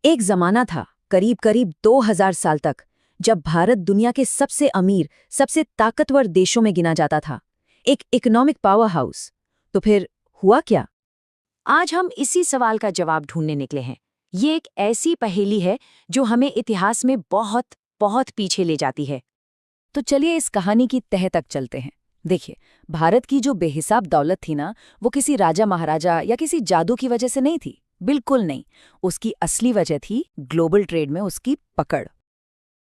एक जमाना था, करीब करीब 2000 साल तक, जब भारत दुनिया के सबसे अमीर, सबसे ताकतवर देशों में गिना जाता था। एक इकोनॉमिक पावर हाउस। तो फिर हुआ क्या? आज हम इसी सवाल का जवाब ढूंढने निकले हैं। ये एक ऐसी पहेली है जो हमें इतिहास में बहुत बहुत पीछे ले जाती है। तो चलिए इस कहानी की तह तक चलते हैं। देखिए, भारत की जो बेहिसाब दौलत थी ना, वो किसी राजा महाराजा या किसी जादू की वजह से नहीं थी। बिल्कुल नहीं। उसकी असली वजह थी ग्लोबल ट्रेड में उसकी पकड़।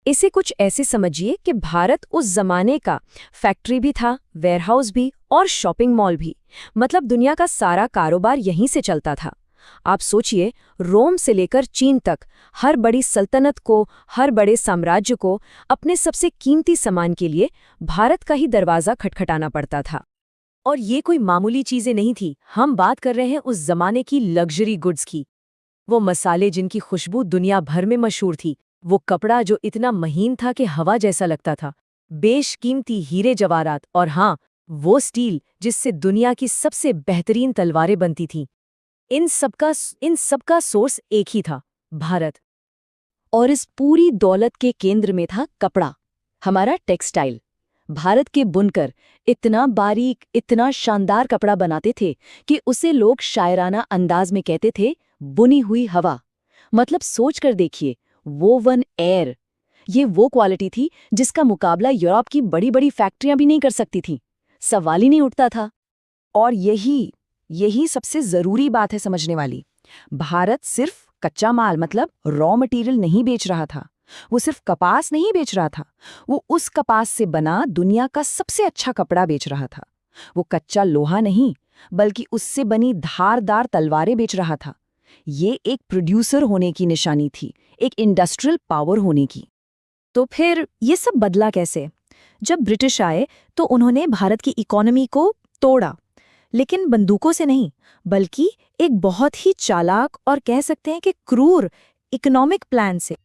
इसे कुछ ऐसे समझिए कि भारत उस जमाने का फैक्ट्री भी था, वेयरहाउस भी और शॉपिंग मॉल भी। मतलब दुनिया का सारा कारोबार यहीं से चलता था। आप सोचिए, रोम से लेकर चीन तक हर बड़ी सल्तनत को, हर बड़े साम्राज्य को अपने सबसे कीमती सामान के लिए भारत का ही दरवाजा खटखटाना पड़ता था। और ये कोई मामूली चीजें नहीं थी। हम बात कर रहे हैं उस जमाने की लग्जरी गुड्स की। वो मसाले जिनकी खुशबू दुनिया भर में मशहूर थी, वो कपड़ा जो इतना महीन था कि हवा जैसा लगता था, बेशकीमती हीरे जवाहरात, और हाँ, वो स्टील जिससे दुनिया की सबसे बेहतरीन तलवारें बनती थीं। इन सबका सोर्स एक ही था, भारत। और इस पूरी दौलत के केंद्र में था कपड़ा, हमारा टेक्सटाइल। भारत के बुनकर इतना बारीक, इतना शानदार कपड़ा बनाते थे कि उसे लोग शायराना अंदाज में कहते थे, बुनी हुई हवा। मतलब सोच कर देखिए, वोवन एयर। ये वो क्वालिटी थी जिसका मुकाबला यूरोप की बड़ी बड़ी फैक्ट्रियां भी नहीं कर सकती थीं। सवाल ही नहीं उठता था। और यही सबसे जरूरी बात है समझने वाली। भारत सिर्फ कच्चा माल, मतलब रॉ मटेरियल नहीं बेच रहा था। वो सिर्फ कपास नहीं बेच रहा था, वो उस कपास से बना दुनिया का सबसे अच्छा कपड़ा बेच रहा था। वो कच्चा लोहा नहीं, बल्कि उससे बनी धारदार तलवारें बेच रहा था। ये एक प्रोड्यूसर होने की निशानी थी, एक इंडस्ट्रियल पावर होने की। तो फिर ये सब बदला कैसे? जब ब्रिटिश आए तो उन्होंने भारत की इकोनॉमी को तोड़ा, लेकिन बंदूकों से नहीं, बल्कि एक बहुत ही चालाक और कह सकते हैं कि क्रूर इकोनॉमिक प्लान से।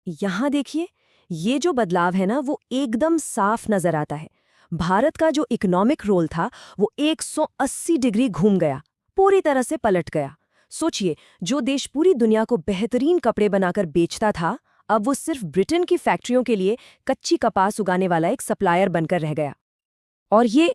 यहाँ देखिए, ये जो बदलाव है ना, वो एकदम साफ नजर आता है। भारत का जो इकोनॉमिक रोल था, वो 180 डिग्री घूम गया, पूरी तरह से पलट गया। सोचिए, जो देश पूरी दुनिया को बेहतरीन कपड़े बनाकर बेचता था, अब वो सिर्फ ब्रिटेन की फैक्ट्रियों के लिए कच्ची कपास उगाने वाला एक सप्लायर बनकर रह गया। और ये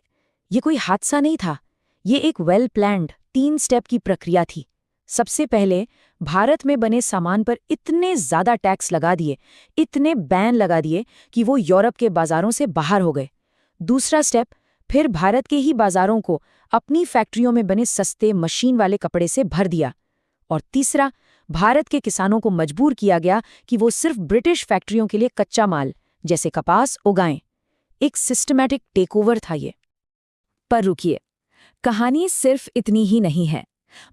कोई हादसा नहीं था। ये एक वेल प्लान्ड 3 स्टेप की प्रक्रिया थी। सबसे पहले भारत में बने सामान पर इतने ज्यादा टैक्स लगा दिए, इतने बैन लगा दिए कि वो यूरोप के बाजारों से बाहर हो गए। दूसरा स्टेप, फिर भारत के ही बाजारों को अपनी फैक्ट्रियों में बने सस्ते मशीन वाले कपड़े से भर दिया। और तीसरा, भारत के किसानों को मजबूर किया गया कि वो सिर्फ ब्रिटिश फैक्ट्रियों के लिए कच्चा माल जैसे कपास उगाएं। एक सिस्टमैटिक टेकओवर था ये। पर रुकिए, कहानी सिर्फ इतनी ही नहीं है।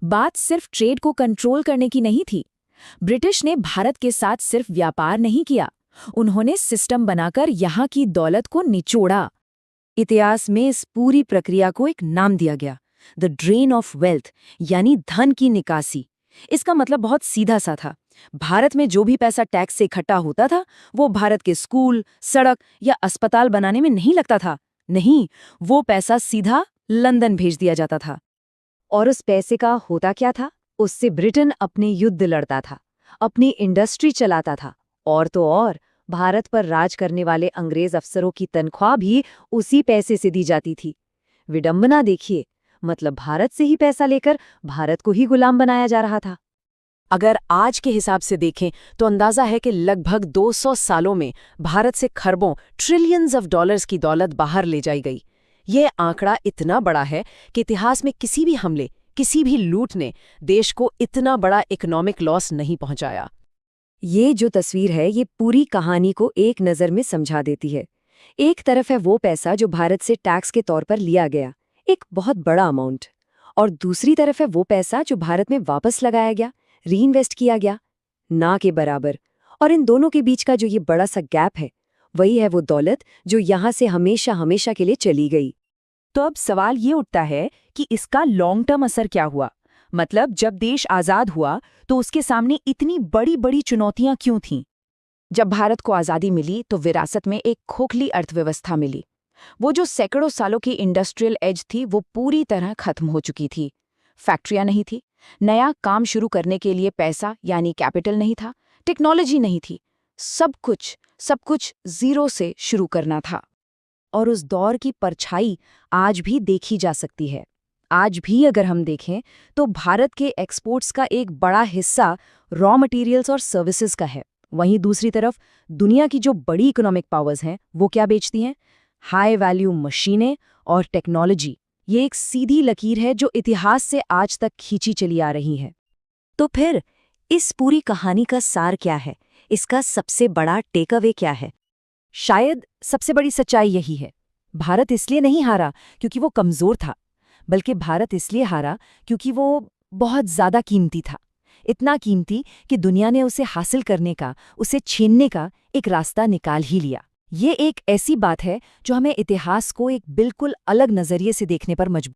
बात सिर्फ ट्रेड को कंट्रोल करने की नहीं थी। ब्रिटिश ने भारत के साथ सिर्फ व्यापार नहीं किया, उन्होंने सिस्टम बनाकर यहाँ की दौलत को निचोड़ा। इतिहास में इस पूरी प्रक्रिया को एक नाम दिया गया, द ड्रेन ऑफ वेल्थ, यानी धन की निकासी। इसका मतलब बहुत सीधा सा था। भारत में जो भी पैसा टैक्स से इकट्ठा होता था, वो भारत के स्कूल, सड़क या अस्पताल बनाने में नहीं लगता था। नहीं, वो पैसा सीधा लंदन भेज दिया जाता था। और उस पैसे का होता क्या था? उससे ब्रिटेन अपने युद्ध लड़ता था, अपनी इंडस्ट्री चलाता था, और तो और भारत पर राज करने वाले अंग्रेज अफसरों की तनख्वाह भी उसी पैसे से दी जाती थी। विडंबना देखिए, मतलब भारत से ही पैसा लेकर भारत को ही गुलाम बनाया जा रहा था। अगर आज के हिसाब से देखें तो अंदाजा है कि लगभग 200 सालों में भारत से खरबों, ट्रिलियंस ऑफ डॉलर्स की दौलत बाहर ले जाई गई। ये आंकड़ा इतना बड़ा है कि इतिहास में किसी भी हमले, किसी भी लूट ने देश को इतना बड़ा इकोनॉमिक लॉस नहीं पहुंचाया। ये जो तस्वीर है, ये पूरी कहानी को एक नज़र में समझा देती है। एक तरफ है वो पैसा जो भारत से टैक्स के तौर पर लिया गया, एक बहुत बड़ा अमाउंट, और दूसरी तरफ है वो पैसा जो भारत में वापस लगाया गया, रीइन्वेस्ट किया गया, ना के बराबर। और इन दोनों के बीच का जो ये बड़ा सा गैप है, वही है वो दौलत जो यहाँ से हमेशा हमेशा के लिए चली गई। तो अब सवाल ये उठता है कि इसका लॉन्ग टर्म असर क्या हुआ? मतलब जब देश आज़ाद हुआ तो उसके सामने इतनी बड़ी बड़ी चुनौतियां क्यों थीं? जब भारत को आज़ादी मिली तो विरासत में एक खोखली अर्थव्यवस्था मिली। वो जो सैकड़ों सालों की इंडस्ट्रियल एज थी, वो पूरी तरह खत्म हो चुकी थी। फैक्ट्रियां नहीं थी, नया काम शुरू करने के लिए पैसा यानी कैपिटल नहीं था, टेक्नोलॉजी नहीं थी, सब कुछ जीरो से शुरू करना था। और उस दौर की परछाई आज भी देखी जा सकती है। आज भी अगर हम देखें तो भारत के एक्सपोर्ट्स का एक बड़ा हिस्सा रॉ मटेरियल्स और सर्विसेज का है। वहीं दूसरी तरफ दुनिया की जो बड़ी इकोनॉमिक पावर्स हैं वो क्या बेचती हैं? हाई वैल्यू मशीनें और टेक्नोलॉजी। ये एक सीधी लकीर है जो इतिहास से आज तक खींची चली आ रही है। तो फिर इस पूरी कहानी का सार क्या है? इसका सबसे बड़ा टेक अवे क्या है? शायद सबसे बड़ी सच्चाई यही है। भारत इसलिए नहीं हारा क्योंकि वो कमज़ोर था, बल्कि भारत इसलिए हारा क्योंकि वो बहुत ज़्यादा कीमती था। इतना कीमती कि दुनिया ने उसे हासिल करने का, उसे छीनने का एक रास्ता निकाल ही लिया। ये एक ऐसी बात है जो हमें इतिहास को एक बिल्कुल अलग नज़रिए से देखने पर मजबूर